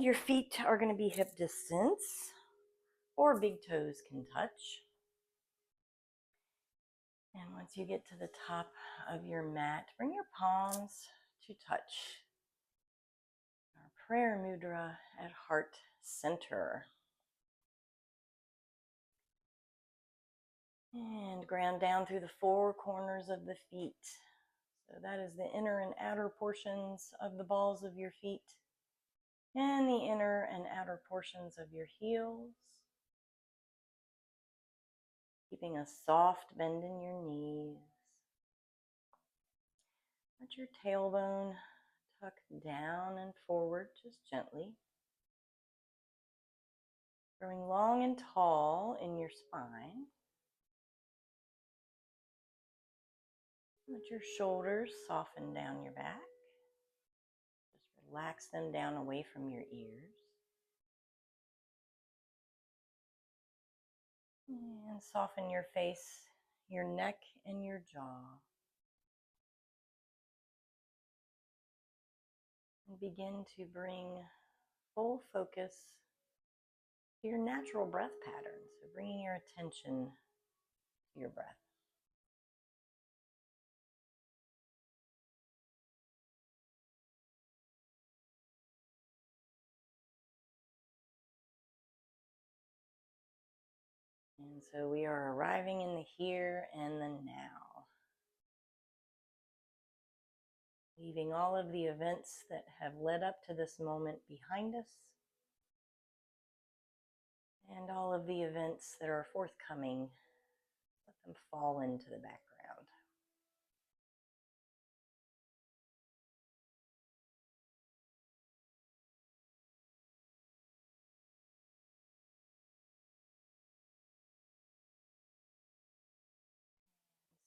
And your feet are going to be hip distance, or big toes can touch. And once you get to the top of your mat, bring your palms to touch our prayer mudra at heart center. And ground down through the four corners of the feet. So that is the inner and outer portions of the balls of your feet, and the inner and outer portions of your heels. Keeping a soft bend in your knees. Let your tailbone tuck down and forward just gently. Growing long and tall in your spine. Let your shoulders soften down your back. Just relax them down away from your ears. And soften your face, your neck, and your jaw. And begin to bring full focus to your natural breath pattern. So bringing your attention to your breath. And so we are arriving in the here and the now. Leaving all of the events that have led up to this moment behind us, and all of the events that are forthcoming, let them fall into the background.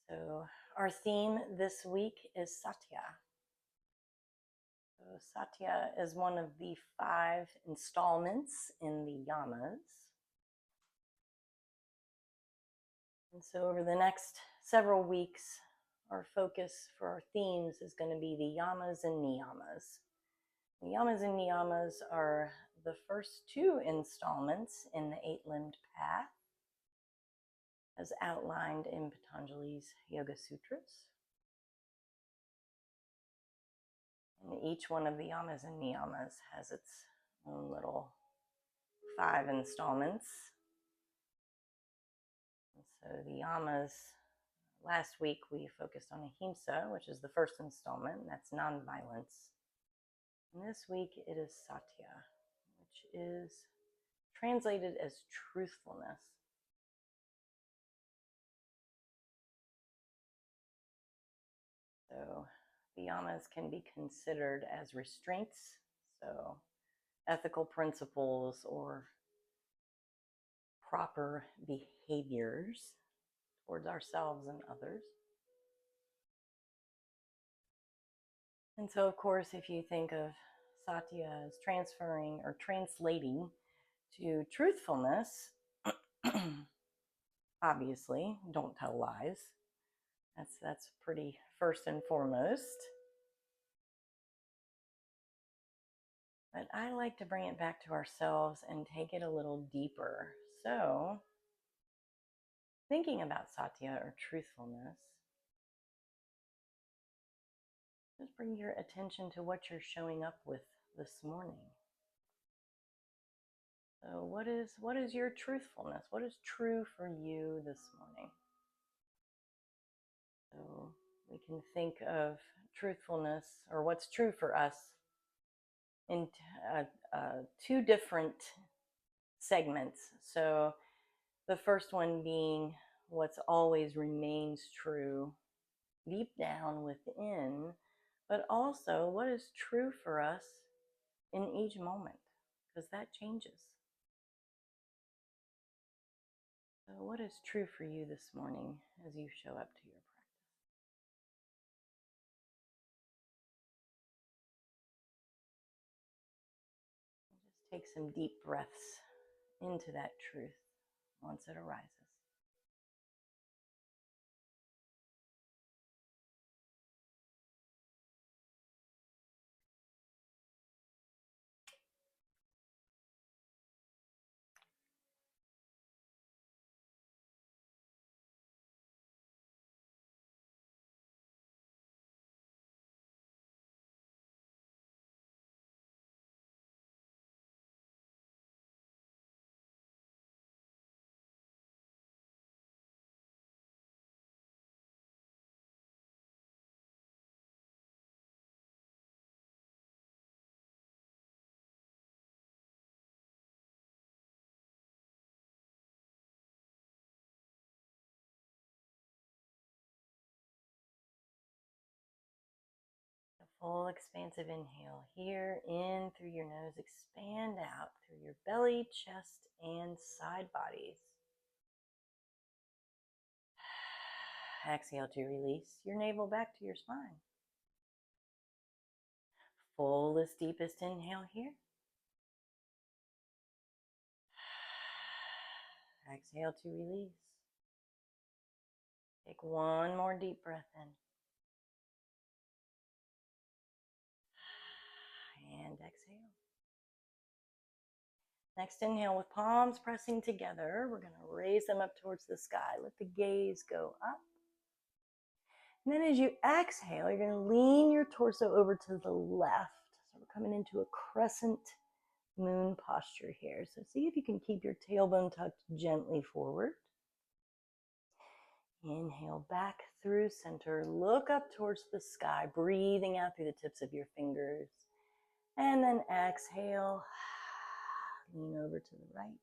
So our theme this week is Satya. So Satya is one of the 5 installments in the Yamas. And so over the next several weeks, our focus for our themes is going to be the Yamas and Niyamas. The Yamas and Niyamas are the first 2 installments in the 8-limbed path, as outlined in Patanjali's Yoga Sutras. And each one of the Yamas and Niyamas has its own little 5 installments. And so the Yamas, last week we focused on Ahimsa, which is the first installment, and that's nonviolence. And this week it is Satya, which is translated as truthfulness. So the Yamas can be considered as restraints, so ethical principles or proper behaviors towards ourselves and others. And so, of course, if you think of Satya as transferring or translating to truthfulness, obviously, don't tell lies. That's pretty first and foremost. But I like to bring it back to ourselves and take it a little deeper. So, thinking about Satya or truthfulness, just bring your attention to what you're showing up with this morning. So what is your truthfulness? What is true for you this morning? So we can think of truthfulness, or what's true for us, in 2 different segments. So the first one being what's always remains true deep down within, but also what is true for us in each moment, because that changes. So what is true for you this morning as you show up to your practice? Just take some deep breaths into that truth once it arises. Full expansive inhale here, in through your nose, expand out through your belly, chest, and side bodies. Exhale to release your navel back to your spine. Fullest, deepest inhale here. Exhale to release. Take one more deep breath in. And exhale. Next inhale with palms pressing together. We're going to raise them up towards the sky. Let the gaze go up. And then as you exhale, you're going to lean your torso over to the left. So we're coming into a crescent moon posture here. So see if you can keep your tailbone tucked gently forward. Inhale back through center. Look up towards the sky, breathing out through the tips of your fingers. And then exhale, lean over to the right.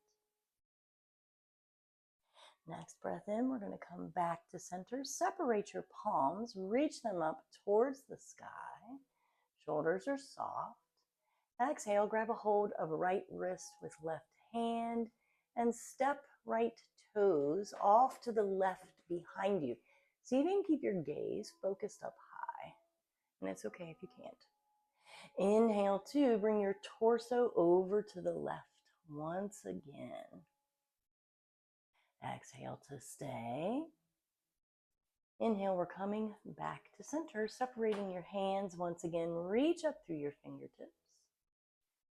Next breath in, we're going to come back to center. Separate your palms, reach them up towards the sky. Shoulders are soft. Exhale, grab a hold of right wrist with left hand and step right toes off to the left behind you. See if you can keep your gaze focused up high. And it's okay if you can't. Inhale to bring your torso over to the left once again. Exhale to stay. Inhale, we're coming back to center, separating your hands once again. Reach up through your fingertips.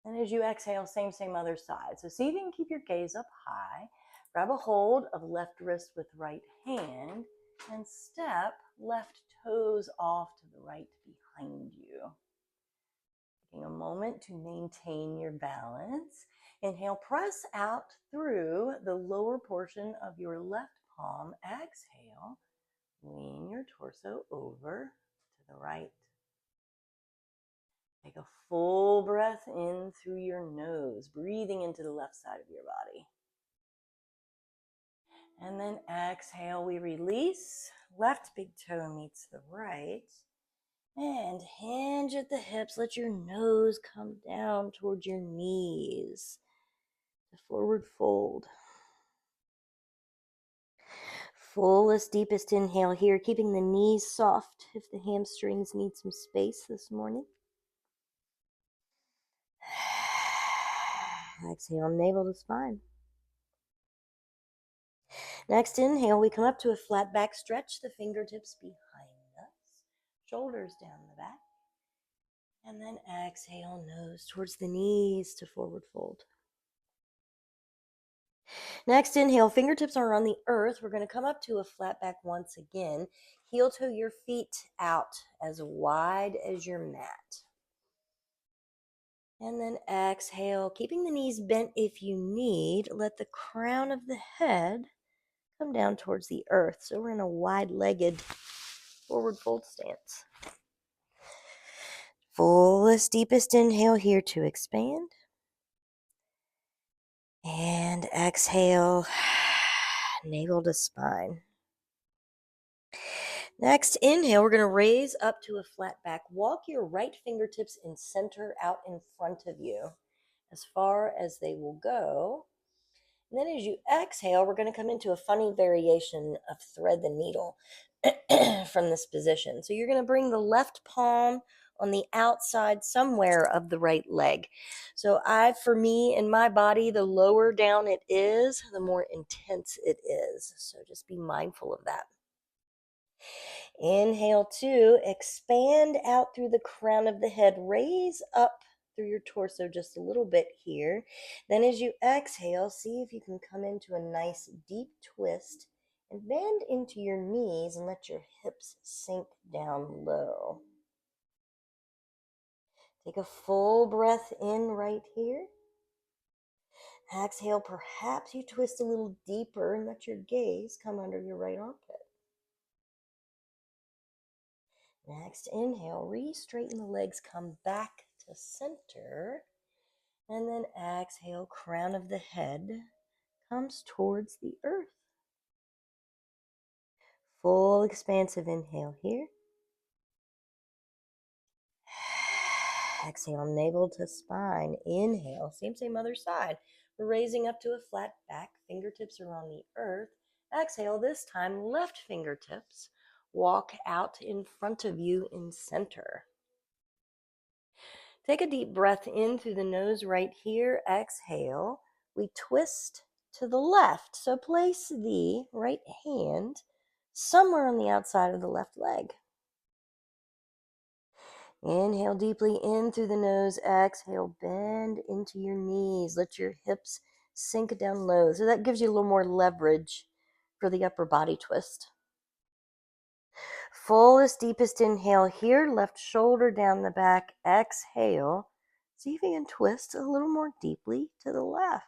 And as you exhale, same other side. So see if you can keep your gaze up high. Grab a hold of left wrist with right hand and step left toes off to the right behind you. Taking a moment to maintain your balance. Inhale, press out through the lower portion of your left palm. Exhale, lean your torso over to the right. Take a full breath in through your nose, breathing into the left side of your body. And then exhale, we release. Left big toe meets the right. And hinge at the hips. Let your nose come down towards your knees. The forward fold. Fullest, deepest inhale here, keeping the knees soft if the hamstrings need some space this morning. Exhale, navel to spine. Next inhale, we come up to a flat back stretch, the fingertips behind us, shoulders down the back. And then exhale, nose towards the knees to forward fold. Next inhale, fingertips are on the earth. We're going to come up to a flat back once again. Heel toe your feet out as wide as your mat. And then exhale, keeping the knees bent if you need. Let the crown of the head come down towards the earth. So we're in a wide-legged forward fold stance. Fullest, deepest inhale here to expand. And exhale, navel to spine. Next inhale, we're going to raise up to a flat back. Walk your right fingertips in center out in front of you as far as they will go. And then as you exhale, we're going to come into a funny variation of thread the needle from this position. So you're going to bring the left palm on the outside somewhere of the right leg. So for me, in my body, the lower down it is, the more intense it is. So just be mindful of that. Inhale to expand out through the crown of the head. Raise up through your torso just a little bit here. Then as you exhale, see if you can come into a nice deep twist and bend into your knees and let your hips sink down low. Take a full breath in right here. Exhale, perhaps you twist a little deeper and let your gaze come under your right armpit. Next, inhale, re-straighten the legs, come back to center. And then exhale, crown of the head comes towards the earth. Full expansive inhale here. Exhale, navel to spine. Inhale, same other side. We're raising up to a flat back. Fingertips are on the earth. Exhale, this time left fingertips walk out in front of you in center. Take a deep breath in through the nose right here. Exhale. We twist to the left. So place the right hand somewhere on the outside of the left leg. Inhale deeply in through the nose. Exhale, bend into your knees. Let your hips sink down low. So that gives you a little more leverage for the upper body twist. Fullest, deepest inhale here. Left shoulder down the back. Exhale. See if you can twist a little more deeply to the left.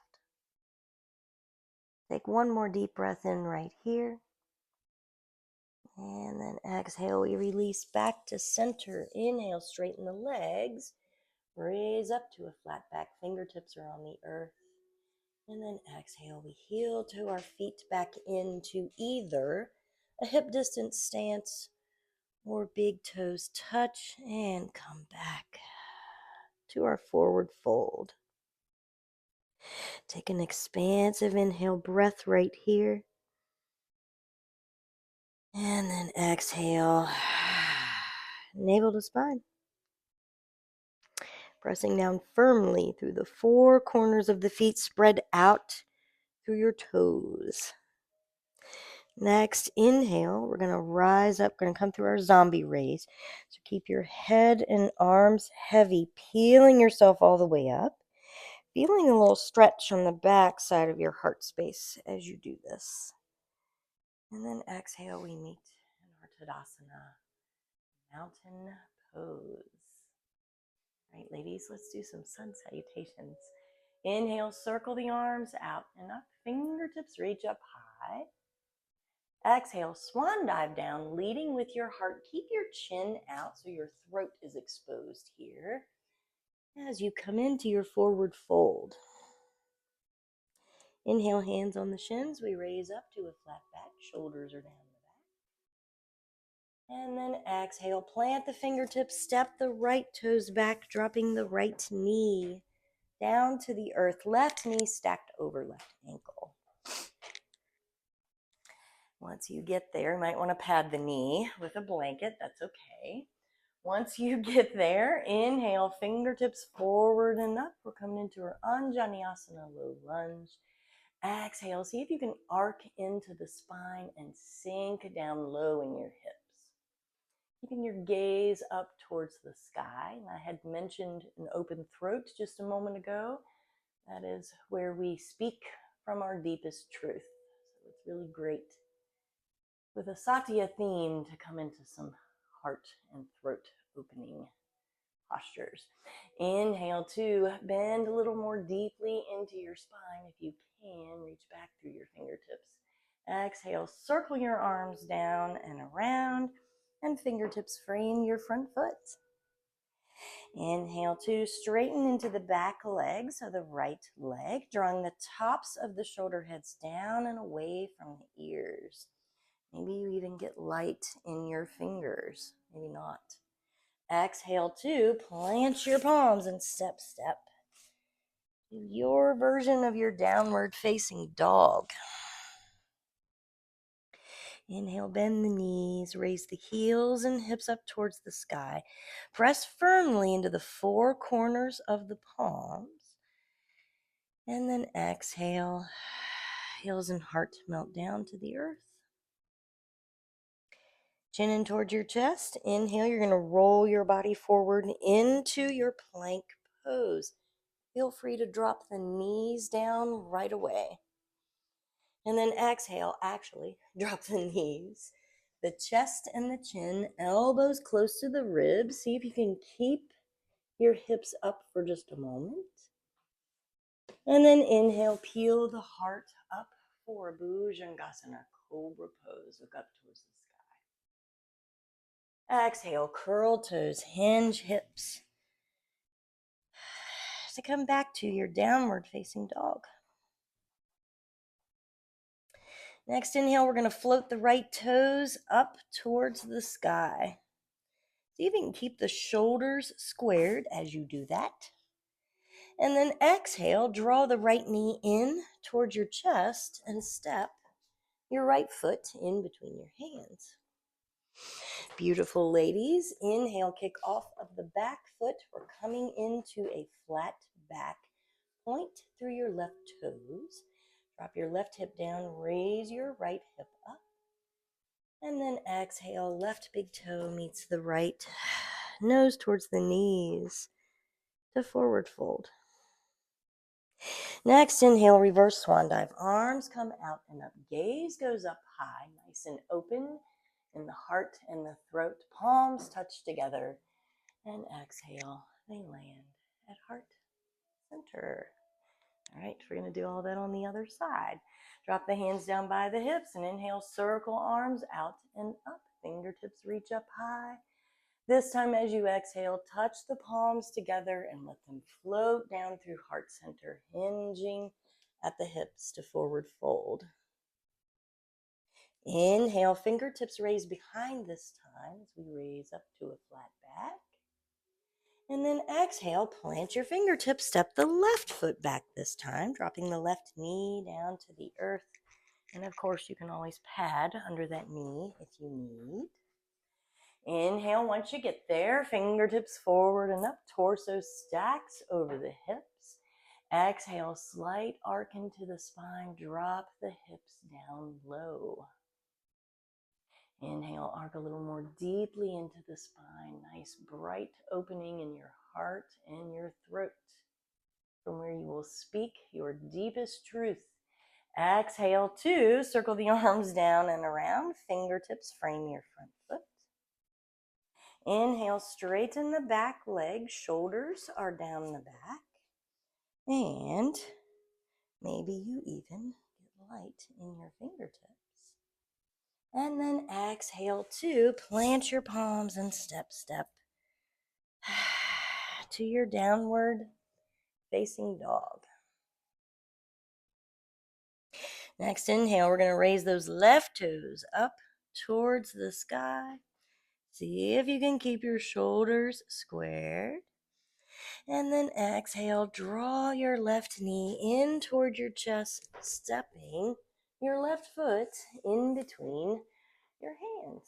Take one more deep breath in right here. And then exhale, we release back to center. Inhale, straighten the legs. Raise up to a flat back. Fingertips are on the earth. And then exhale, we heel to our feet back into either a hip distance stance or big toes touch and come back to our forward fold. Take an expansive inhale breath right here. And then exhale, navel to spine. Pressing down firmly through the four corners of the feet, spread out through your toes. Next, inhale, we're going to rise up, going to come through our zombie raise. So keep your head and arms heavy, peeling yourself all the way up. Feeling a little stretch on the back side of your heart space as you do this. And then exhale, we meet in our Tadasana, mountain pose. All right, ladies, let's do some sun salutations. Inhale, circle the arms out and up. Fingertips reach up high. Exhale, swan dive down, leading with your heart. Keep your chin out so your throat is exposed here. As you come into your forward fold. Inhale, hands on the shins. We raise up to a flat back. Shoulders are down the back. And then exhale, plant the fingertips, step the right toes back, dropping the right knee down to the earth. Left knee stacked over left ankle. Once you get there, you might want to pad the knee with a blanket. That's okay. Once you get there, inhale, fingertips forward and up. We're coming into our Anjaneyasana, low lunge. Exhale, see if you can arc into the spine and sink down low in your hips. Keeping your gaze up towards the sky. And I had mentioned an open throat just a moment ago. That is where we speak from our deepest truth. So it's really great with a Satya theme to come into some heart and throat opening postures. Inhale to bend a little more deeply into your spine. If you can, reach back through your fingertips. Exhale, circle your arms down and around, and fingertips frame your front foot. Inhale to straighten into the back leg, so the right leg, drawing the tops of the shoulder heads down and away from the ears. Maybe you even get light in your fingers, maybe not. Exhale to plant your palms and step. Do your version of your downward facing dog. Inhale, bend the knees, raise the heels and hips up towards the sky. Press firmly into the four corners of the palms. And then exhale, heels and heart melt down to the earth. Chin in towards your chest. Inhale, you're going to roll your body forward into your plank pose. Feel free to drop the knees down right away. And then exhale, actually, drop the knees, the chest and the chin, elbows close to the ribs. See if you can keep your hips up for just a moment. And then inhale, peel the heart up for Bhujangasana, cobra pose. Look up towards the sky. Exhale, curl toes, hinge hips. To come back to your downward facing dog. Next inhale, we're going to float the right toes up towards the sky. See if you can keep the shoulders squared as you do that. And then exhale, draw the right knee in towards your chest and step your right foot in between your hands. Beautiful ladies, inhale, kick off of the back foot. We're coming into a flat back. Point through your left toes. Drop your left hip down, raise your right hip up. And then exhale, left big toe meets the right, nose towards the knees to forward fold. Next, inhale, reverse swan dive. Arms come out and up. Gaze goes up high, nice and open in the heart and the throat. Palms touch together. And exhale, they land at heart center. All right, we're going to do all that on the other side. Drop the hands down by the hips and inhale, circle arms out and up. Fingertips reach up high. This time as you exhale, touch the palms together and let them float down through heart center, hinging at the hips to forward fold. Inhale, fingertips raise behind this time as we raise up to a flat back. And then exhale, plant your fingertips, step the left foot back this time, dropping the left knee down to the earth. And of course, you can always pad under that knee if you need. Inhale, once you get there, fingertips forward and up, torso stacks over the hips. Exhale, slight arc into the spine, drop the hips down low. Inhale, arc a little more deeply into the spine. Nice bright opening in your heart and your throat, from where you will speak your deepest truth. Exhale, two, circle the arms down and around. Fingertips frame your front foot. Inhale, straighten the back leg. Shoulders are down the back. And maybe you even get light in your fingertips. And then exhale, two, plant your palms and step to your downward facing dog. Next inhale, we're going to raise those left toes up towards the sky. See if you can keep your shoulders squared. And then exhale, draw your left knee in toward your chest, stepping your left foot in between your hands.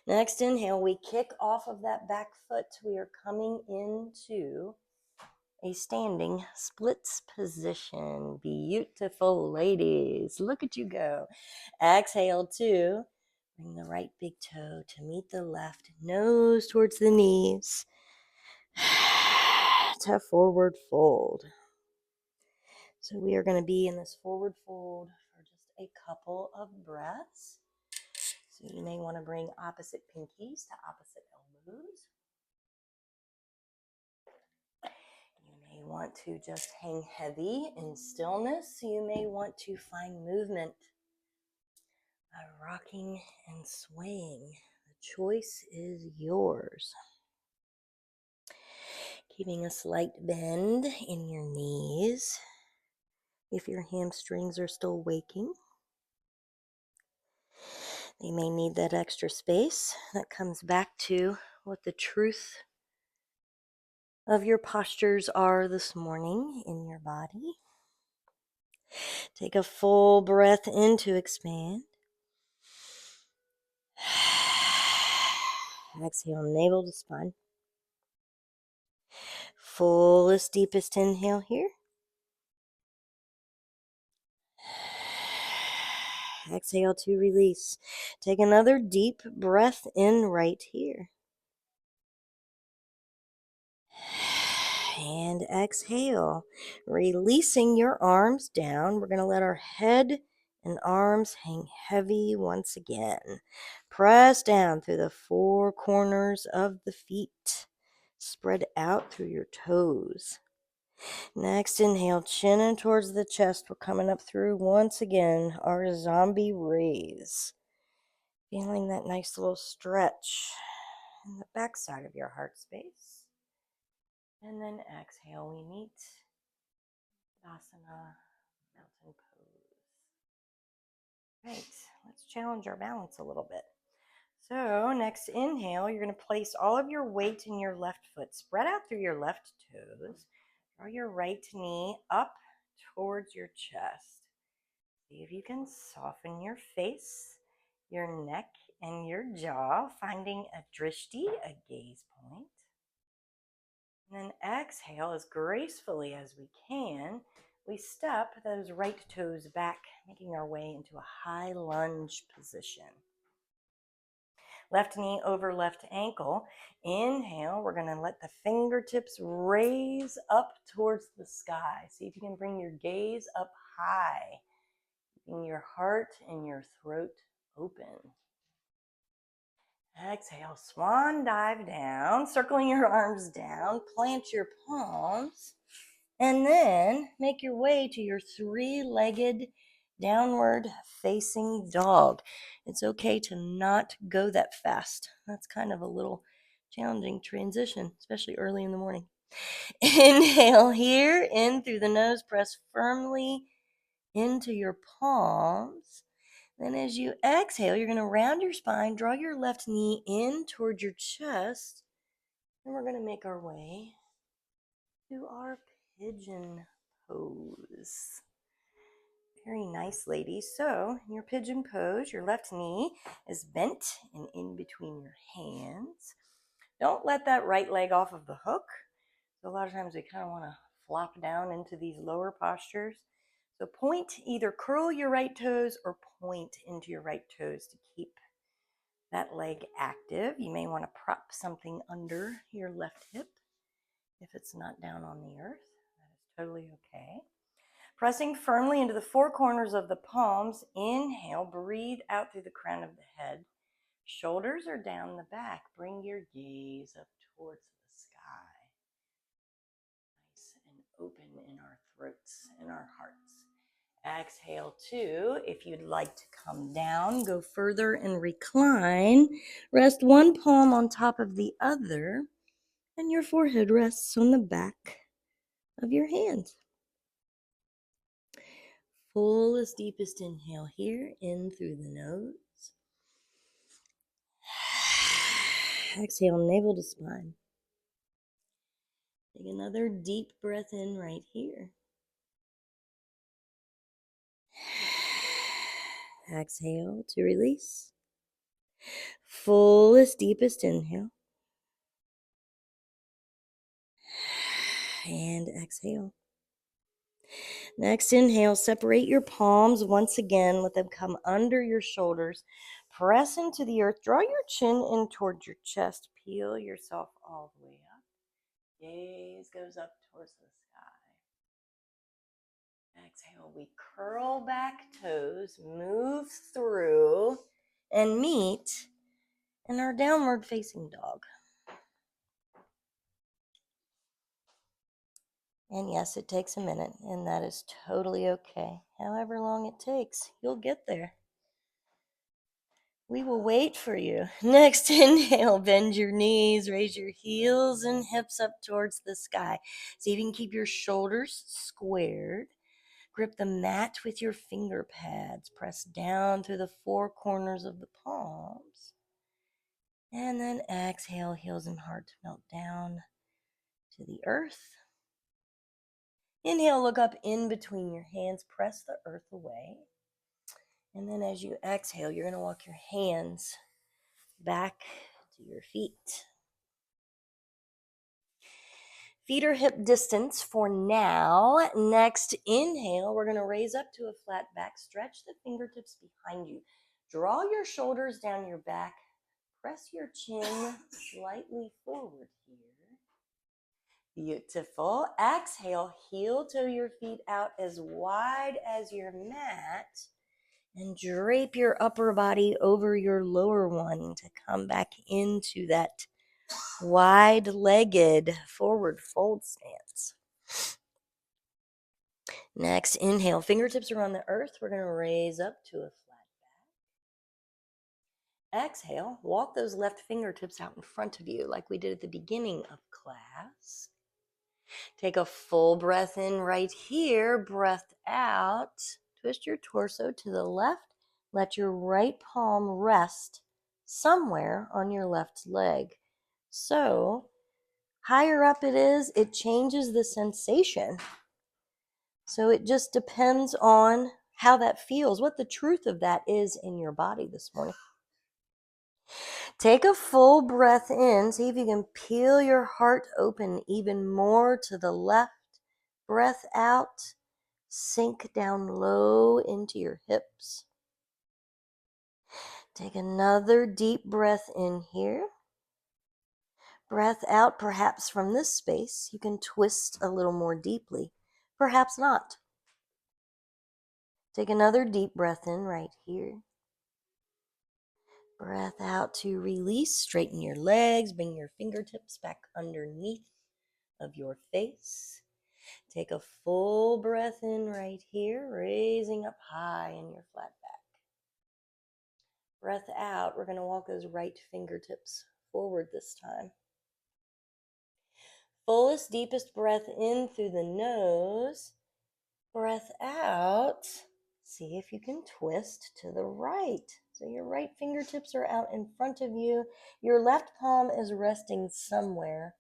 Next inhale, we kick off of that back foot. We are coming into a standing splits position. Beautiful ladies. Look at you go. Exhale, two. Bring the right big toe to meet the left, nose towards the knees. To forward fold. So we are going to be in this forward fold for just a couple of breaths. So you may want to bring opposite pinkies to opposite elbows. You may want to just hang heavy in stillness. You may want to find movement by rocking and swaying. The choice is yours. Keeping a slight bend in your knees if your hamstrings are still waking. They may need that extra space. That comes back to what the truth of your postures are this morning in your body. Take a full breath in to expand. Exhale, navel to spine. Fullest, deepest inhale here. Exhale to release. Take another deep breath in right here. And exhale, releasing your arms down. We're going to let our head and arms hang heavy once again. Press down through the four corners of the feet. Spread out through your toes. Next, inhale, chin in towards the chest. We're coming up through once again our zombie raise. Feeling that nice little stretch in the backside of your heart space. And then exhale, we meet Asana, mountain pose. Right, let's challenge our balance a little bit. So next inhale, you're going to place all of your weight in your left foot. Spread out through your left toes. Draw your right knee up towards your chest. See if you can soften your face, your neck, and your jaw, finding a drishti, a gaze point. And then exhale as gracefully as we can. We step those right toes back, making our way into a high lunge position. Left knee over left ankle. Inhale, we're going to let the fingertips raise up towards the sky. See if you can bring your gaze up high, keeping your heart and your throat open. Exhale, swan dive down, circling your arms down, plant your palms, and then make your way to your three-legged downward facing dog. It's okay to not go that fast. That's kind of a little challenging transition, especially early in the morning. Inhale here, in through the nose, press firmly into your palms. Then as you exhale, you're going to round your spine, draw your left knee in towards your chest, and we're going to make our way to our pigeon pose. Very nice, ladies. So in your pigeon pose, your left knee is bent and in between your hands. Don't let that right leg off of the hook. So a lot of times we kind of want to flop down into these lower postures. So either curl your right toes or point into your right toes to keep that leg active. You may want to prop something under your left hip if it's not down on the earth. That is totally okay. Pressing firmly into the four corners of the palms. Inhale, breathe out through the crown of the head. Shoulders are down the back. Bring your gaze up towards the sky. Nice and open in our throats and our hearts. Exhale two. If you'd like to come down, go further and recline. Rest one palm on top of the other, and your forehead rests on the back of your hands. Fullest, deepest inhale here, in through the nose. Exhale, navel to spine. Take another deep breath in right here. Exhale to release. Fullest, deepest inhale. And exhale. Next inhale, separate your palms once again. Let them come under your shoulders. Press into the earth. Draw your chin in towards your chest. Peel yourself all the way up. Gaze goes up towards the sky. Exhale, we curl back toes, move through, and meet in our downward facing dog. And yes, it takes a minute, and that is totally okay. However long it takes, you'll get there. We will wait for you. Next inhale, bend your knees, raise your heels and hips up towards the sky. See if you can keep your shoulders squared. Grip the mat with your finger pads. Press down through the four corners of the palms. And then exhale, heels and heart to melt down to the earth. Inhale, look up in between your hands. Press the earth away. And then as you exhale, you're going to walk your hands back to your feet. Feet are hip distance for now. Next inhale, we're going to raise up to a flat back. Stretch the fingertips behind you. Draw your shoulders down your back. Press your chin slightly forward here. Beautiful. Exhale, heel toe your feet out as wide as your mat. And drape your upper body over your lower one to come back into that wide-legged forward fold stance. Next, inhale. Fingertips are on the earth. We're going to raise up to a flat back. Exhale. Walk those left fingertips out in front of you like we did at the beginning of class. Take a full breath in right here. Breath out. Twist your torso to the left. Let your right palm rest somewhere on your left leg. So, higher up it is, it changes the sensation. So it just depends on how that feels, what the truth of that is in your body this morning. Take a full breath in. See if you can peel your heart open even more to the left. Breath out. Sink down low into your hips. Take another deep breath in here. Breath out, perhaps from this space. You can twist a little more deeply. Perhaps not. Take another deep breath in right here. Breath out to release. Straighten your legs. Bring your fingertips back underneath of your face. Take a full breath in right here, raising up high in your flat back. Breath out. We're going to walk those right fingertips forward this time. Fullest, deepest breath in through the nose. Breath out. See if you can twist to the right. So your right fingertips are out in front of you. Your left palm is resting somewhere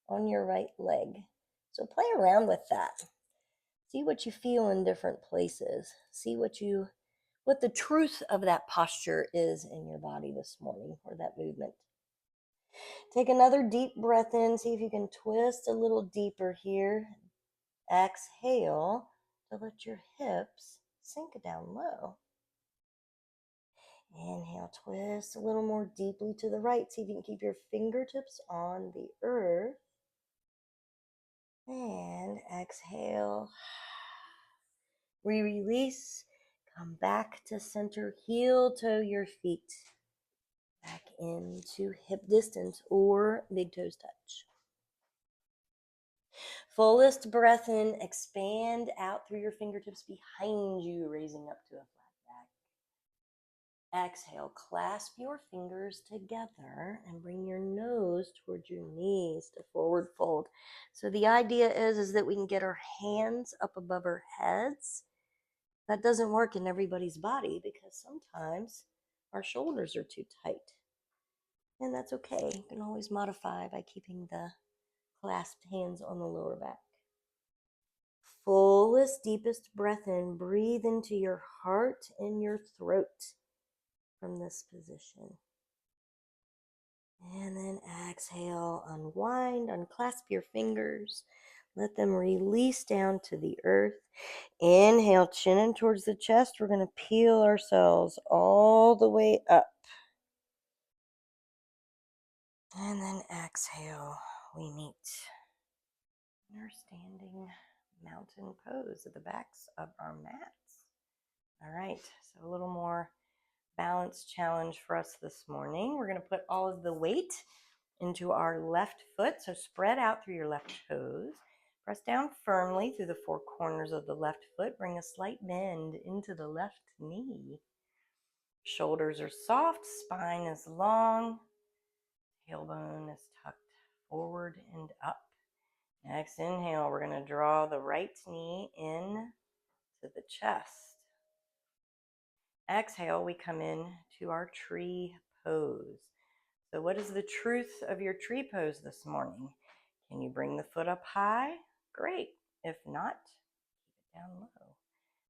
on your right leg. So play around with that. See what you feel in different places. See what the truth of that posture is in your body this morning, or that movement. Take another deep breath in. See if you can twist a little deeper here. Exhale to let your hips sink down low. Inhale, twist a little more deeply to the right. See if you can keep your fingertips on the earth. And exhale. We release. Come back to center. Heel toe your feet back into hip distance or big toes touch. Fullest breath in. Expand out through your fingertips behind you, raising up to a flat back. Exhale, clasp your fingers together and bring your nose towards your knees to forward fold. So the idea is that we can get our hands up above our heads. That doesn't work in everybody's body because sometimes our shoulders are too tight. And that's okay. You can always modify by keeping the clasped hands on the lower back. Fullest, deepest breath in. Breathe into your heart and your throat from this position. And then exhale, unwind, unclasp your fingers. Let them release down to the earth. Inhale, chin in towards the chest. We're going to peel ourselves all the way up. And then exhale, we meet in our standing mountain pose at the backs of our mats. All right, so a little more balance challenge for us this morning. We're going to put all of the weight into our left foot. So spread out through your left toes. Press down firmly through the four corners of the left foot. Bring a slight bend into the left knee. Shoulders are soft. Spine is long. Tailbone is tucked forward and up. Next inhale, we're going to draw the right knee in to the chest. Exhale, we come in to our tree pose. So what is the truth of your tree pose this morning? Can you bring the foot up high? Great. If not, keep it down low.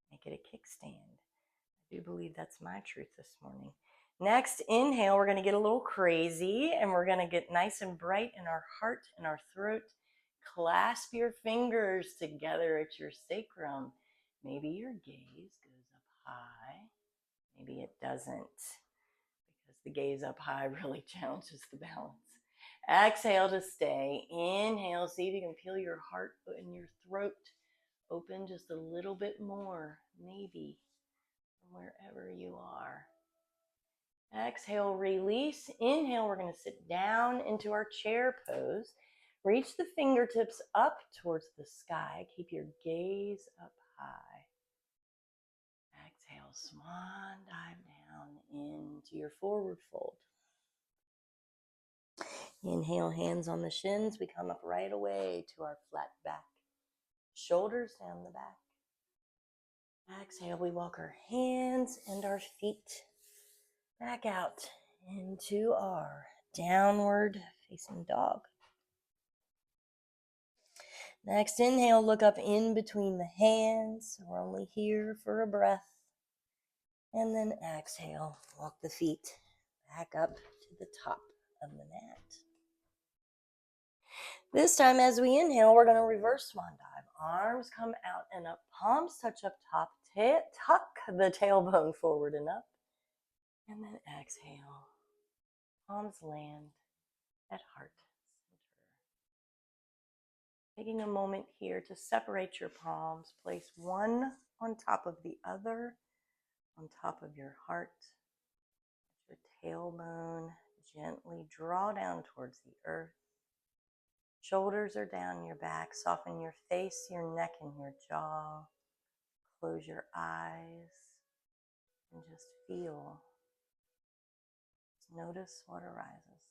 Make it a kickstand. I do believe that's my truth this morning. Next, inhale, we're going to get a little crazy and we're going to get nice and bright in our heart and our throat. Clasp your fingers together at your sacrum. Maybe your gaze goes up high. Maybe it doesn't, because the gaze up high really challenges the balance. Exhale to stay. Inhale, see if you can peel your heart and your throat open just a little bit more, maybe from wherever you are. Exhale, release. Inhale, we're going to sit down into our chair pose. Reach the fingertips up towards the sky. Keep your gaze up high. Exhale, swan dive down into your forward fold. Inhale, hands on the shins. We come up right away to our flat back. Shoulders down the back. Exhale, we walk our hands and our feet back out into our downward facing dog. Next inhale, look up in between the hands. We're only here for a breath. And then exhale, walk the feet back up to the top of the mat. This time as we inhale, we're going to reverse swan dive. Arms come out and up, palms touch up top, tuck the tailbone forward and up. And then exhale, palms land at heart center. Taking a moment here to separate your palms, place one on top of the other, on top of your heart. Your tailbone gently draw down towards the earth. Shoulders are down your back. Soften your face, your neck, and your jaw. Close your eyes and just feel. Just notice what arises.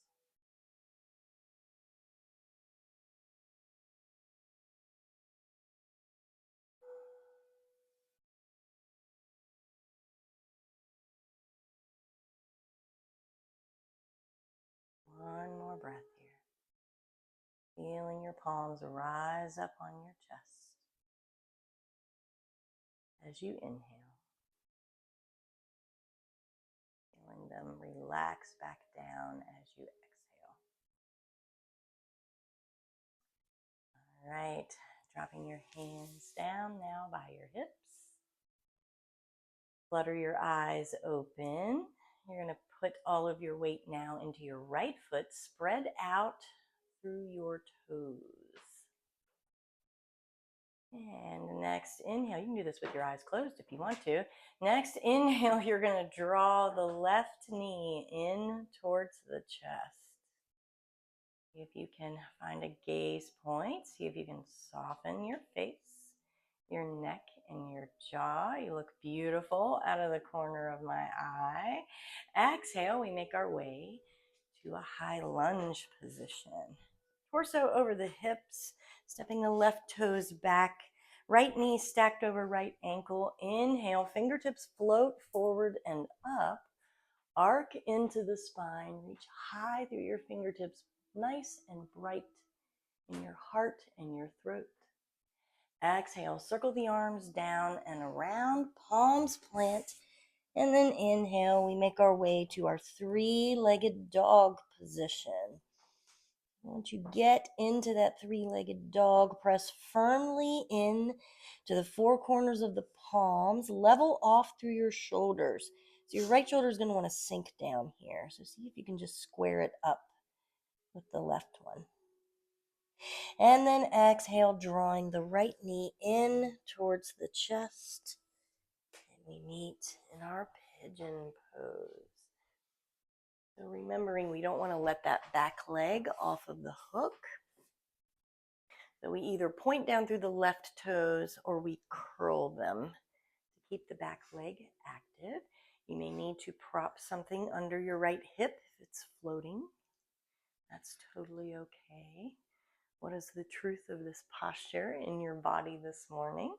One more breath here. Feeling your palms rise up on your chest as you inhale. Feeling them relax back down as you exhale. All right, dropping your hands down now by your hips. Flutter your eyes open. You're going to put all of your weight now into your right foot, spread out through your toes. And next inhale, you can do this with your eyes closed if you want to. Next inhale, you're going to draw the left knee in towards the chest. See if you can find a gaze point. See if you can soften your face, your neck, and your jaw. You look beautiful out of the corner of my eye. Exhale, we make our way to a high lunge position. Torso over the hips, stepping the left toes back, right knee stacked over right ankle. Inhale, fingertips float forward and up. Arc into the spine, reach high through your fingertips, nice and bright in your heart and your throat. Exhale, circle the arms down and around, palms plant, and then inhale, we make our way to our three-legged dog position. Once you get into that three-legged dog, press firmly in to the four corners of the palms, level off through your shoulders. So your right shoulder is going to want to sink down here. So see if you can just square it up with the left one. And then exhale, drawing the right knee in towards the chest. And we meet in our pigeon pose. So remembering we don't want to let that back leg off of the hook. So we either point down through the left toes or we curl them to keep the back leg active. You may need to prop something under your right hip if it's floating. That's totally okay. What is the truth of this posture in your body this morning?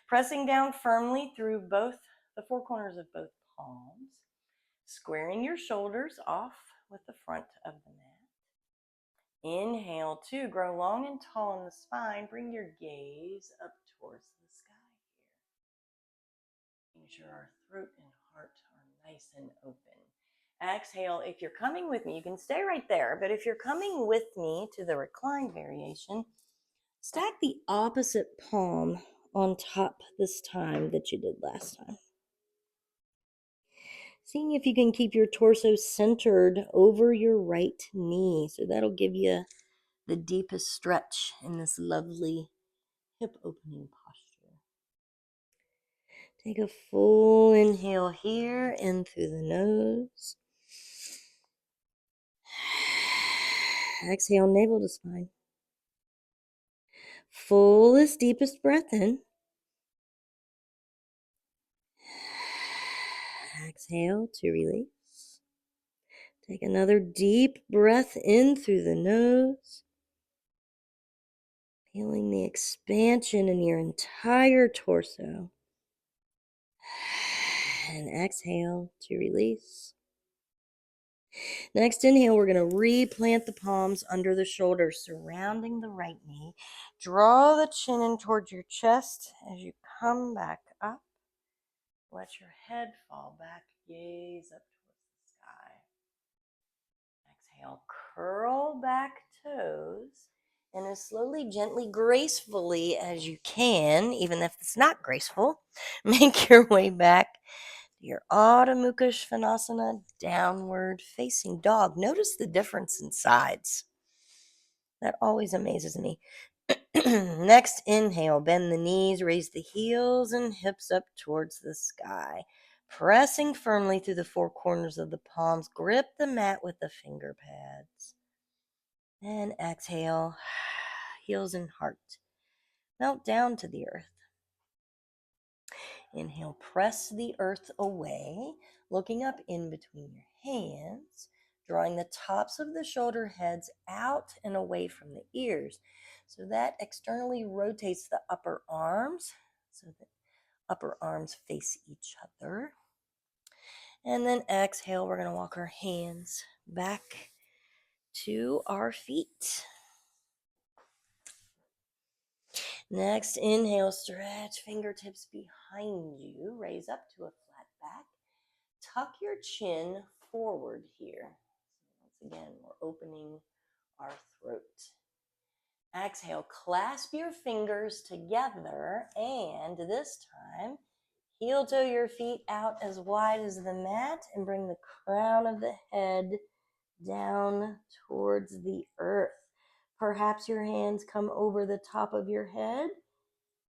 Pressing down firmly through both the four corners of both palms, squaring your shoulders off with the front of the mat. Inhale, two, grow long and tall in the spine. Bring your gaze up towards the sky here. Making sure our throat and heart are nice and open. Exhale, if you're coming with me, you can stay right there, but if you're coming with me to the reclined variation, stack the opposite palm on top this time that you did last time. Seeing if you can keep your torso centered over your right knee. So that'll give you the deepest stretch in this lovely hip opening posture. Take a full inhale here in through the nose. Exhale, navel to spine. Fullest, deepest breath in. Exhale to release. Take another deep breath in through the nose. Feeling the expansion in your entire torso. And exhale to release. Next inhale, we're going to replant the palms under the shoulders, surrounding the right knee. Draw the chin in towards your chest as you come back up. Let your head fall back, gaze up towards the sky. Exhale, curl back toes, and as slowly, gently, gracefully as you can, even if it's not graceful, make your way back to your Adho Mukha Svanasana, downward facing dog. Notice the difference in sides. That always amazes me. Next inhale, bend the knees, raise the heels and hips up towards the sky. Pressing firmly through the four corners of the palms, grip the mat with the finger pads. And exhale, heels and heart. Melt down to the earth. Inhale, press the earth away, looking up in between your hands, drawing the tops of the shoulder heads out and away from the ears. So that externally rotates the upper arms, so the upper arms face each other. And then exhale, we're going to walk our hands back to our feet. Next, inhale, stretch fingertips behind you, raise up to a flat back. Tuck your chin forward here. Once again, we're opening our throat. Exhale, clasp your fingers together, and this time, heel toe your feet out as wide as the mat and bring the crown of the head down towards the earth. Perhaps your hands come over the top of your head.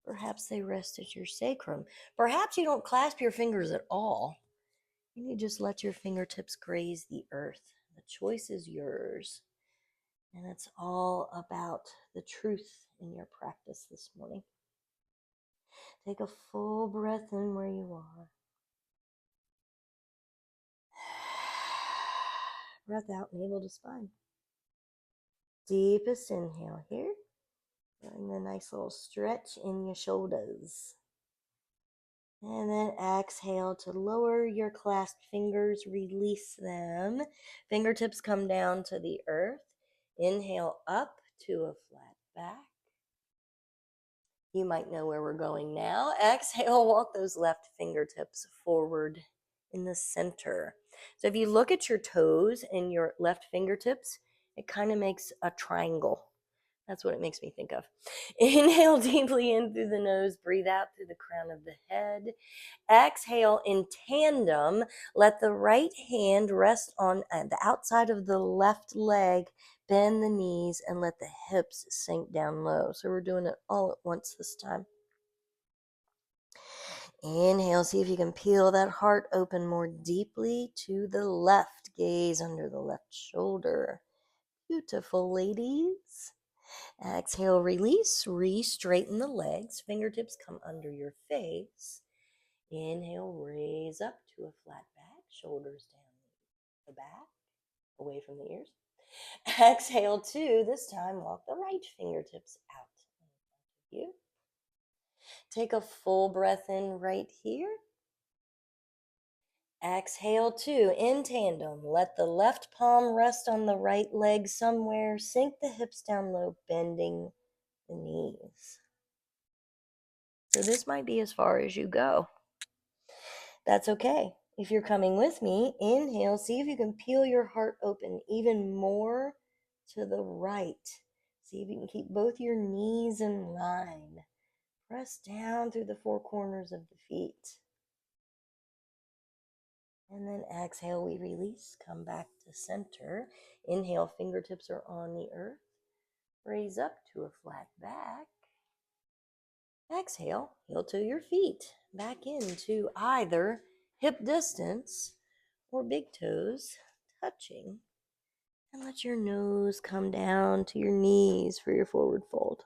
Perhaps they rest at your sacrum. Perhaps you don't clasp your fingers at all. You just let your fingertips graze the earth. The choice is yours. And it's all about the truth in your practice this morning. Take a full breath in where you are. Breath out, navel to spine. Deepest inhale here. Feeling the nice little stretch in your shoulders. And then exhale to lower your clasped fingers, release them. Fingertips come down to the earth. Inhale up to a flat back. You might know where we're going now. Exhale, walk those left fingertips forward in the center. So if you look at your toes and your left fingertips, it kind of makes a triangle. That's what it makes me think of. Inhale deeply in through the nose, breathe out through the crown of the head. Exhale in tandem. Let the right hand rest on the outside of the left leg. Bend the knees and let the hips sink down low. So we're doing it all at once this time. Inhale, see if you can peel that heart open more deeply to the left. Gaze under the left shoulder. Beautiful, ladies. Exhale, release, re-straighten the legs. Fingertips come under your face. Inhale, raise up to a flat back, shoulders down the back, away from the ears. Exhale, two. This time, walk the right fingertips out in front of you. Take a full breath in right here. Exhale, two. In tandem, let the left palm rest on the right leg somewhere. Sink the hips down low, bending the knees. So this might be as far as you go. That's okay. If you're coming with me, inhale, see if you can peel your heart open even more to the right. See if you can keep both your knees in line. Press down through the four corners of the feet. And then exhale, we release, come back to center. Inhale, fingertips are on the earth. Raise up to a flat back. Exhale, heel to your feet. Back into either hip distance or big toes touching. And let your nose come down to your knees for your forward fold.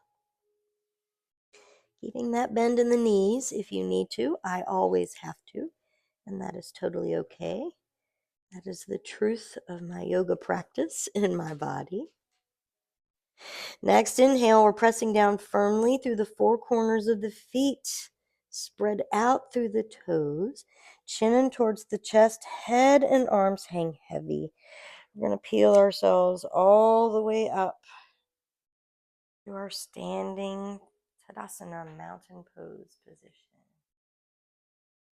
Keeping that bend in the knees if you need to. I always have to, and that is totally okay. That is the truth of my yoga practice in my body. Next inhale, we're pressing down firmly through the four corners of the feet. Spread out through the toes. Chin in towards the chest, head and arms hang heavy. We're going to peel ourselves all the way up to our standing Tadasana mountain pose position.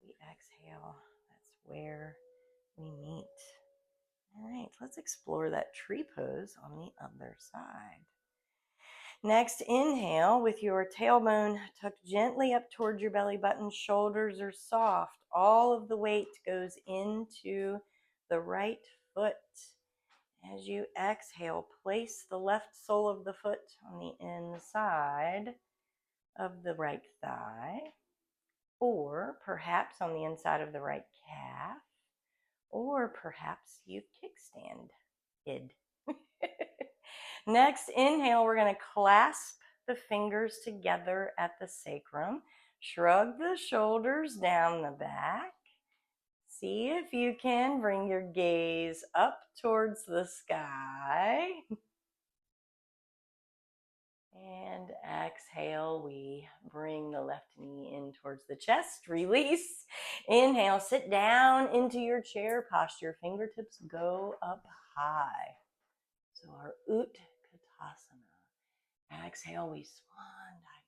We exhale. That's where we meet. All right, let's explore that tree pose on the other side. Next, inhale with your tailbone tucked gently up towards your belly button. Shoulders are soft. All of the weight goes into the right foot. As you exhale, place the left sole of the foot on the inside of the right thigh, or perhaps on the inside of the right calf, or perhaps you've kickstanded. Next, inhale, we're going to clasp the fingers together at the sacrum. Shrug the shoulders down the back. See if you can bring your gaze up towards the sky. And exhale, we bring the left knee in towards the chest. Release. Inhale, sit down into your chair posture. Fingertips go up high. So our Utkatasana. Exhale, we swan dive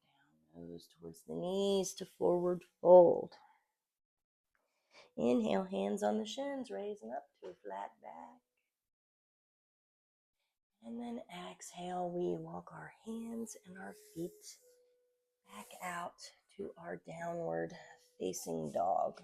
down, nose towards the knees to forward fold. Inhale, hands on the shins, raising up to a flat back. And then exhale, we walk our hands and our feet back out to our downward facing dog.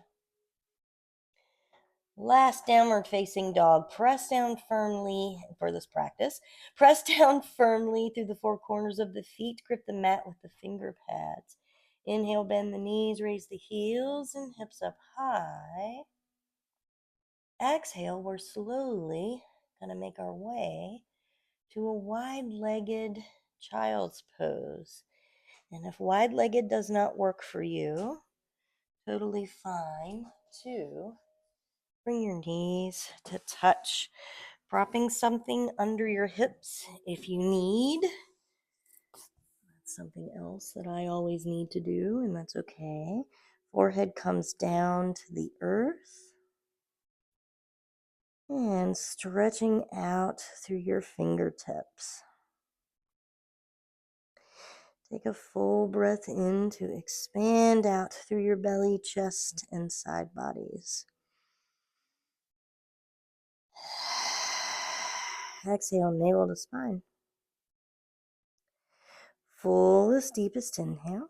Last downward facing dog. Press down firmly for this practice. Press down firmly through the four corners of the feet. Grip the mat with the finger pads. Inhale, bend the knees, raise the heels and hips up high. Exhale, we're slowly going to make our way to a wide-legged child's pose. And if wide-legged does not work for you, totally fine to bring your knees to touch, propping something under your hips if you need. That's something else that I always need to do, and that's okay. Forehead comes down to the earth. And stretching out through your fingertips. Take a full breath in to expand out through your belly, chest, and side bodies. Exhale, navel to spine. Fullest, deepest inhale.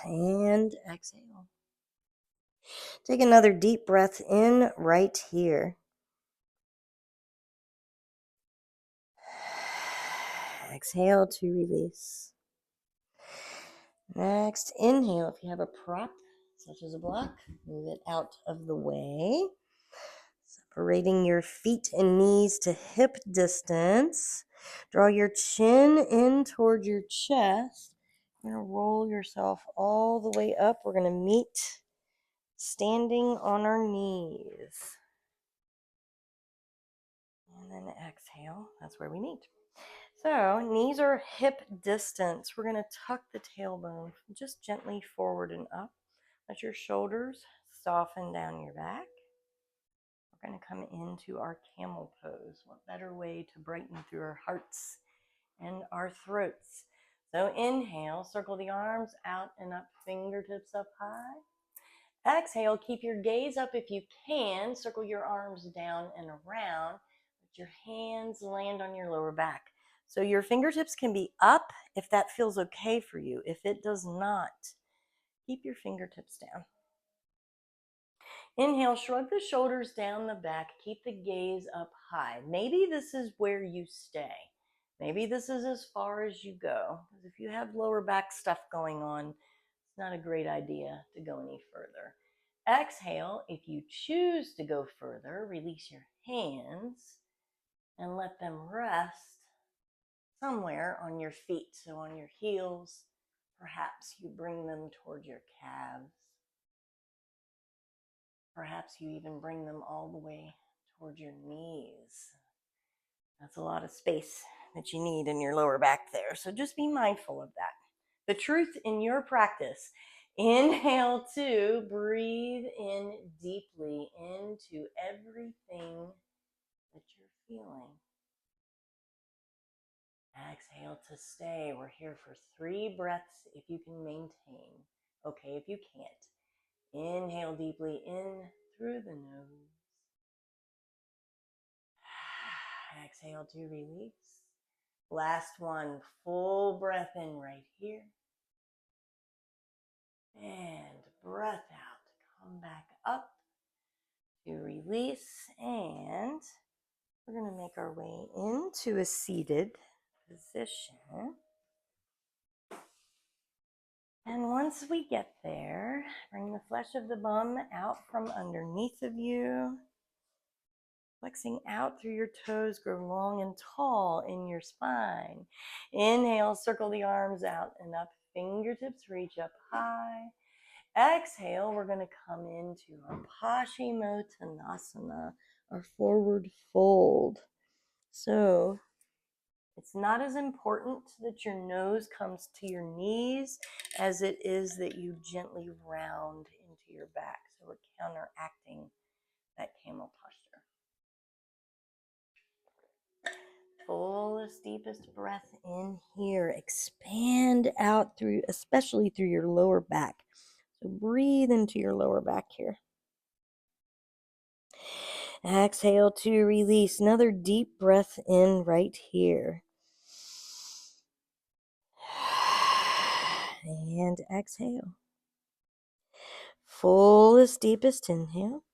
And exhale. Take another deep breath in right here. Exhale to release. Next, inhale. If you have a prop, such as a block, move it out of the way. Separating your feet and knees to hip distance. Draw your chin in toward your chest. You're going to roll yourself all the way up. We're going to meet standing on our knees. And then exhale. That's where we meet. So knees are hip distance. We're going to tuck the tailbone just gently forward and up. Let your shoulders soften down your back. We're going to come into our camel pose. What better way to brighten through our hearts and our throats? So inhale, circle the arms out and up, fingertips up high. Exhale, keep your gaze up if you can. Circle your arms down and around. Let your hands land on your lower back. So your fingertips can be up if that feels okay for you. If it does not, keep your fingertips down. Inhale, shrug the shoulders down the back. Keep the gaze up high. Maybe this is where you stay. Maybe this is as far as you go. Because if you have lower back stuff going on, it's not a great idea to go any further. Exhale, if you choose to go further, release your hands and let them rest somewhere on your feet. So on your heels, perhaps you bring them toward your calves. Perhaps you even bring them all the way toward your knees. That's a lot of space that you need in your lower back there. So just be mindful of that. The truth in your practice. Inhale to breathe in deeply into everything that you're feeling. Exhale to stay. We're here for 3 breaths if you can maintain. Okay, if you can't. Inhale deeply in through the nose. Exhale to release. Last one, full breath in right here. And breath out. Come back up to release. And we're going to make our way into a seated position. And once we get there, bring the flesh of the bum out from underneath of you. Flexing out through your toes, grow long and tall in your spine. Inhale, circle the arms out and up. Fingertips reach up high. Exhale, we're going to come into our Paschimottanasana, our forward fold. So it's not as important that your nose comes to your knees as it is that you gently round into your back. So we're counteracting that camel posture. Fullest, deepest breath in here. Expand out through, especially through your lower back. So breathe into your lower back here. Exhale to release. Another deep breath in right here. And exhale. Fullest, deepest inhale.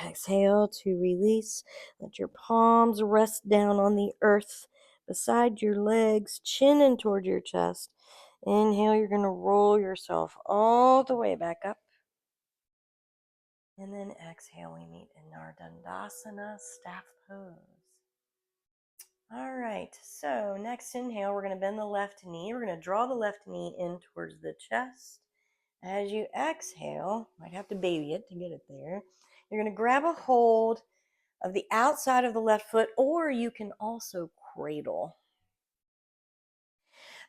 Exhale to release. Let your palms rest down on the earth beside your legs, chin in toward your chest. Inhale, you're going to roll yourself all the way back up. And then exhale, we meet in our Dandasana staff pose. All right, so next inhale, we're going to bend the left knee. We're going to draw the left knee in towards the chest. As you exhale, might have to baby it to get it there. You're going to grab a hold of the outside of the left foot, or you can also cradle.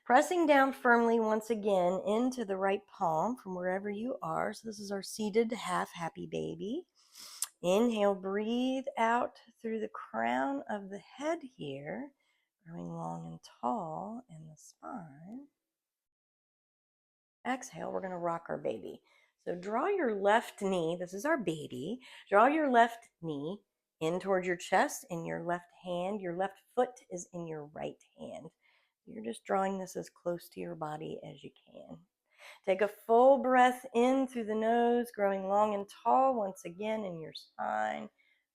Pressing down firmly once again into the right palm from wherever you are. So this is our seated half happy baby. Inhale, breathe out through the crown of the head here, growing long and tall in the spine. Exhale, we're going to rock our baby. So draw your left knee, this is our baby, draw your left knee in towards your chest in your left hand. Your left foot is in your right hand. You're just drawing this as close to your body as you can. Take a full breath in through the nose, growing long and tall once again in your spine.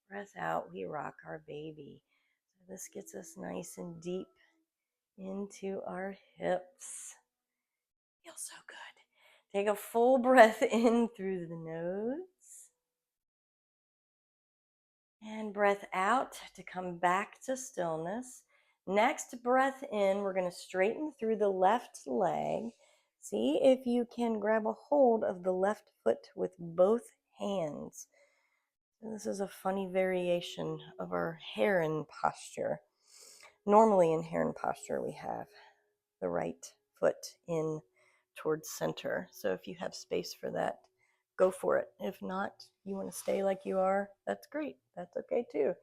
Breath out, we rock our baby. So this gets us nice and deep into our hips. Feels so good. Take a full breath in through the nose. And breath out to come back to stillness. Next breath in, we're going to straighten through the left leg. See if you can grab a hold of the left foot with both hands. This is a funny variation of our heron posture. Normally in heron posture, we have the right foot in towards center. So if you have space for that, go for it. If not, you want to stay like you are, that's great. That's okay too.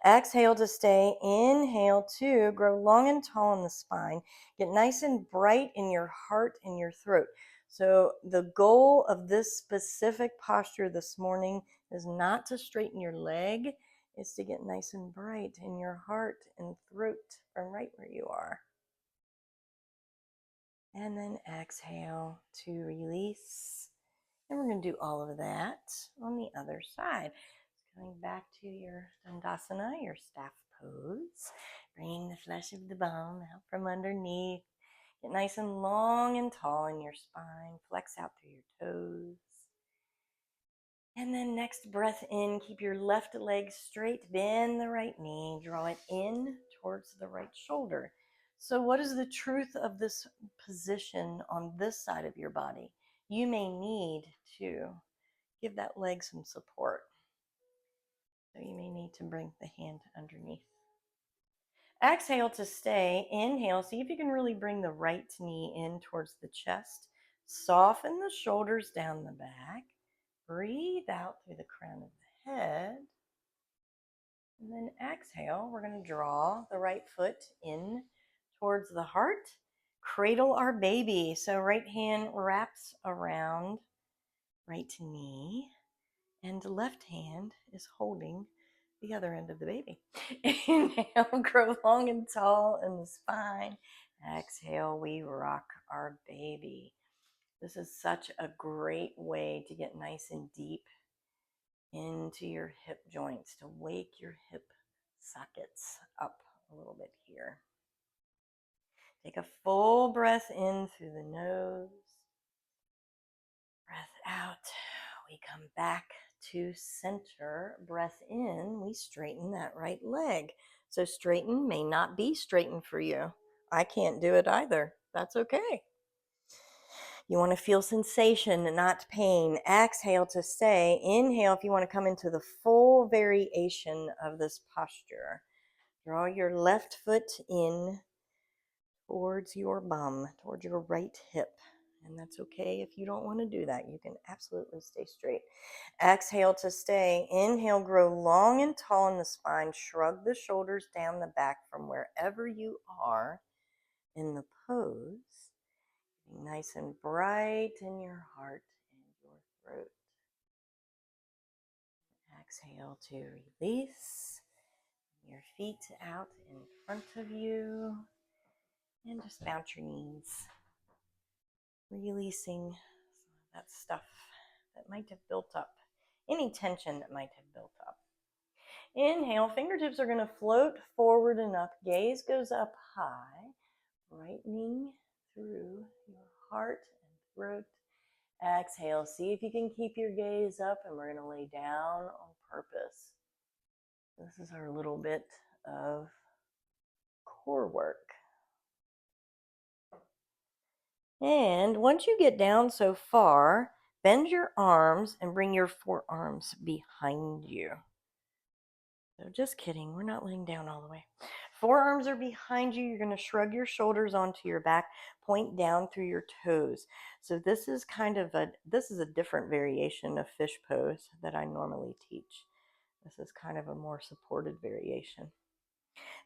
Exhale to stay. Inhale to grow long and tall in the spine. Get nice and bright in your heart and your throat. So the goal of this specific posture this morning is not to straighten your leg, it's to get nice and bright in your heart and throat from right where you are. And then exhale to release. And we're going to do all of that on the other side. Going back to your Dandasana, your staff pose. Bringing the flesh of the bum out from underneath. Get nice and long and tall in your spine. Flex out through your toes. And then next breath in, keep your left leg straight, bend the right knee, draw it in towards the right shoulder. So what is the truth of this position on this side of your body? You may need to give that leg some support. So you may need to bring the hand underneath. Exhale to stay. Inhale. See if you can really bring the right knee in towards the chest. Soften the shoulders down the back. Breathe out through the crown of the head. And then exhale. We're going to draw the right foot in towards the heart. Cradle our baby. So right hand wraps around right knee, and left hand is holding the other end of the baby. Inhale, grow long and tall in the spine. Exhale, we rock our baby. This is such a great way to get nice and deep into your hip joints, to wake your hip sockets up a little bit here. Take a full breath in through the nose. Breath out. We come back to center. Breath in. We straighten that right leg. So straighten may not be straightened for you. I can't do it either. That's okay. You want to feel sensation, not pain. Exhale to stay. Inhale if you want to come into the full variation of this posture. Draw your left foot in towards your bum, towards your right hip. And that's okay if you don't want to do that. You can absolutely stay straight. Exhale to stay. Inhale, grow long and tall in the spine. Shrug the shoulders down the back from wherever you are in the pose. Be nice and bright in your heart and your throat. Exhale to release. Your feet out in front of you. And just bounce your knees. Releasing that stuff that might have built up. Any tension that might have built up. Inhale, fingertips are going to float forward and up. Gaze goes up high, brightening through your heart and throat. Exhale, see if you can keep your gaze up, and we're going to lay down on purpose. This is our little bit of core work. And once you get down so far, bend your arms and bring your forearms behind you. So just kidding, we're not laying down all the way. Forearms are behind you. You're going to shrug your shoulders onto your back, point down through your toes. So this is a different variation of fish pose that I normally teach. This is kind of a more supported variation.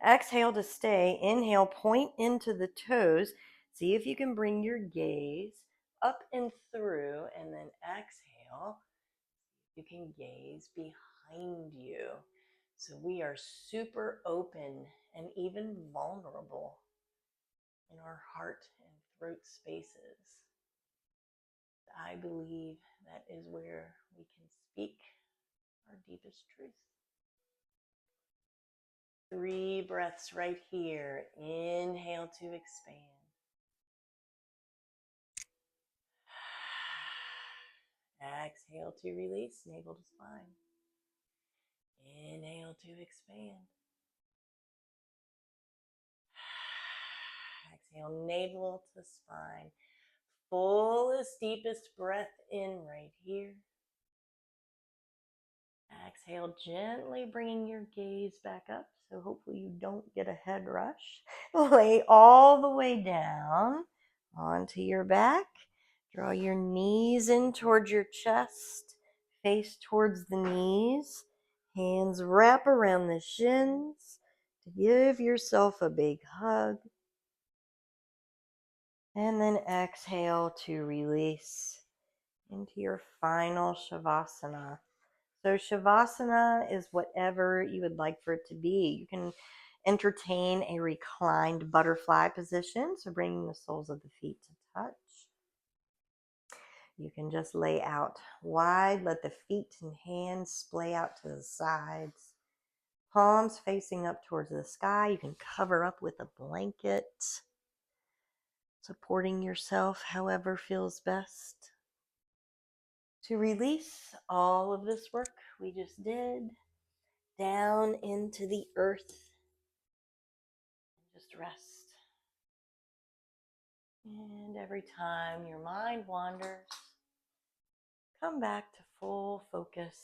Exhale to stay. Inhale, point into the toes. See if you can bring your gaze up and through, and then exhale. You can gaze behind you. So we are super open and even vulnerable in our heart and throat spaces. I believe that is where we can speak our deepest truth. 3 breaths right here. Inhale to expand. Exhale to release, navel to spine. Inhale to expand. Exhale, navel to spine. Fullest, deepest breath in right here. Exhale, gently bringing your gaze back up. So hopefully you don't get a head rush. Lay all the way down onto your back. Draw your knees in towards your chest. Face towards the knees. Hands wrap around the shins to give yourself a big hug. And then exhale to release into your final Shavasana. So Shavasana is whatever you would like for it to be. You can entertain a reclined butterfly position, so bringing the soles of the feet to touch. You can just lay out wide, let the feet and hands splay out to the sides. Palms facing up towards the sky. You can cover up with a blanket, supporting yourself however feels best. To release all of this work we just did down into the earth and just rest. And every time your mind wanders, come back to full focus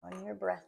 on your breath.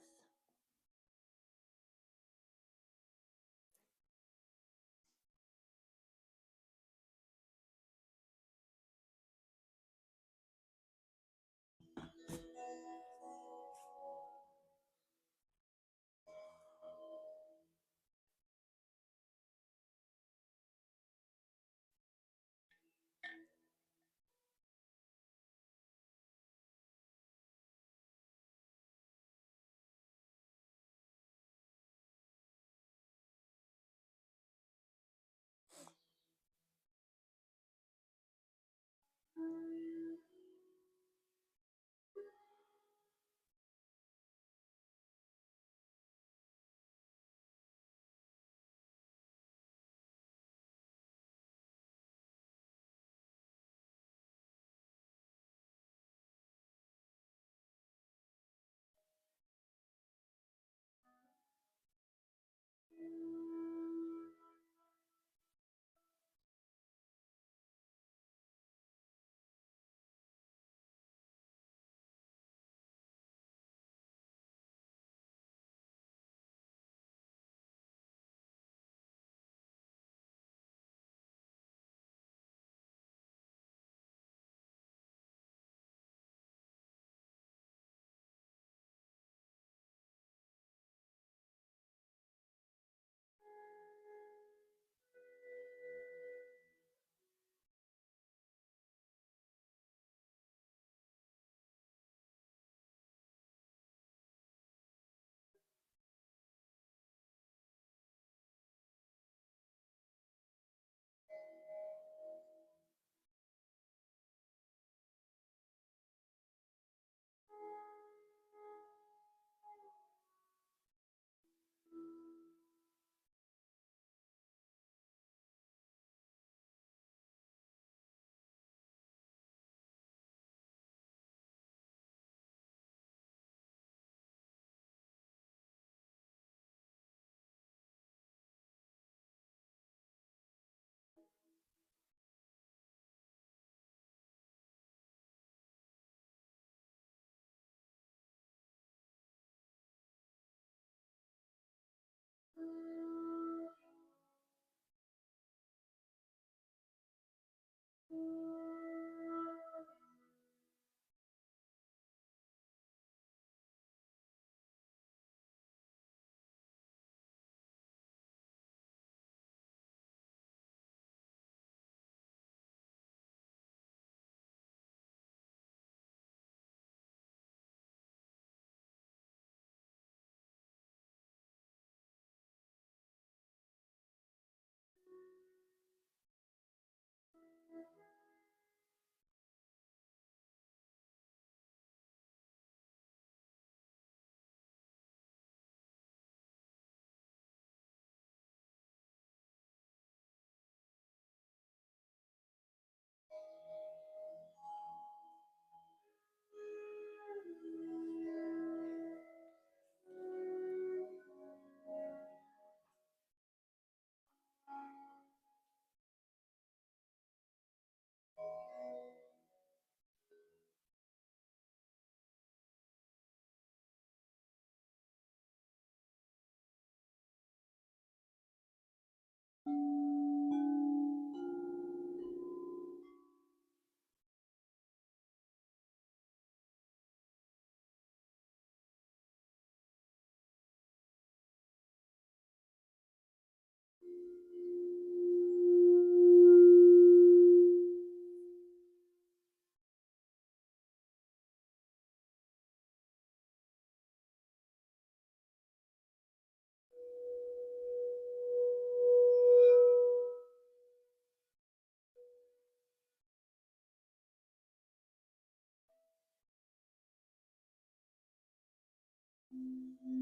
And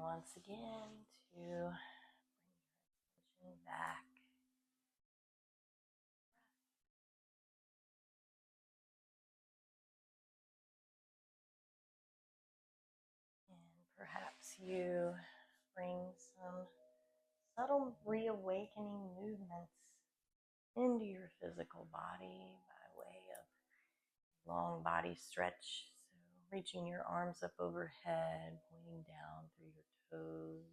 once again to bring your attention back. And perhaps you bring some subtle reawakening movements into your physical body by way of long body stretch. So reaching your arms up overhead, pointing down through your toes,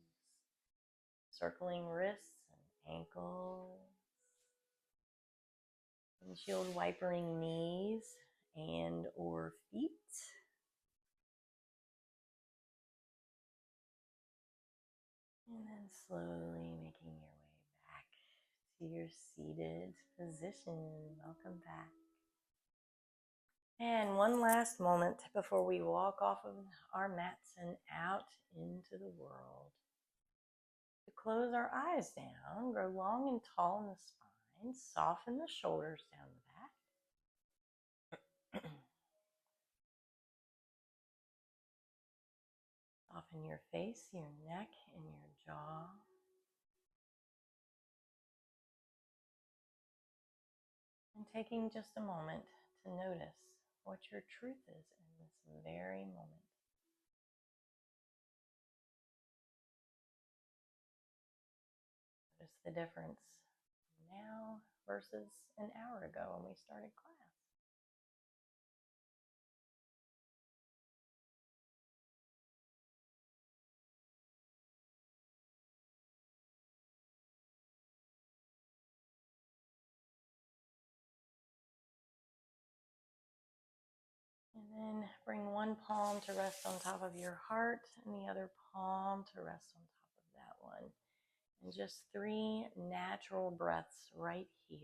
circling wrists and ankles, windshield wipering knees and or feet. And then slowly making your way back to your seated position. Welcome back. And one last moment before we walk off of our mats and out into the world. To close our eyes down, grow long and tall in the spine, soften the shoulders down the back. Soften your face, your neck, and your jaw. And taking just a moment to notice what your truth is in this very moment. Notice the difference now versus an hour ago when we started class. And then bring one palm to rest on top of your heart and the other palm to rest on top of that one. And just 3 natural breaths right here.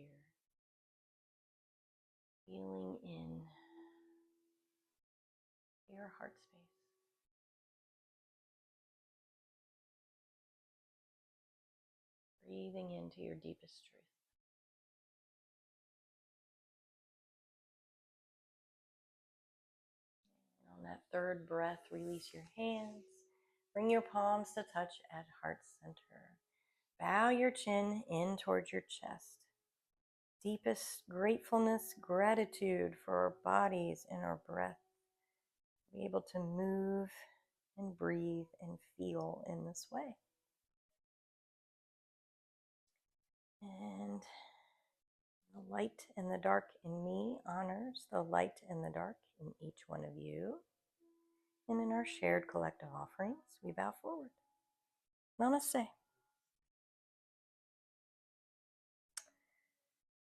Feeling in your heart space. Breathing into your deepest truth. And on that 3rd breath, release your hands. Bring your palms to touch at heart center. Bow your chin in towards your chest. Deepest gratefulness, gratitude for our bodies and our breath. Be able to move and breathe and feel in this way. And the light and the dark in me honors the light and the dark in each one of you. And in our shared collective offerings, we bow forward. Namaste.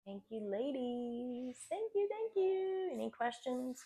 Thank you, ladies. Thank you, thank you. Any questions?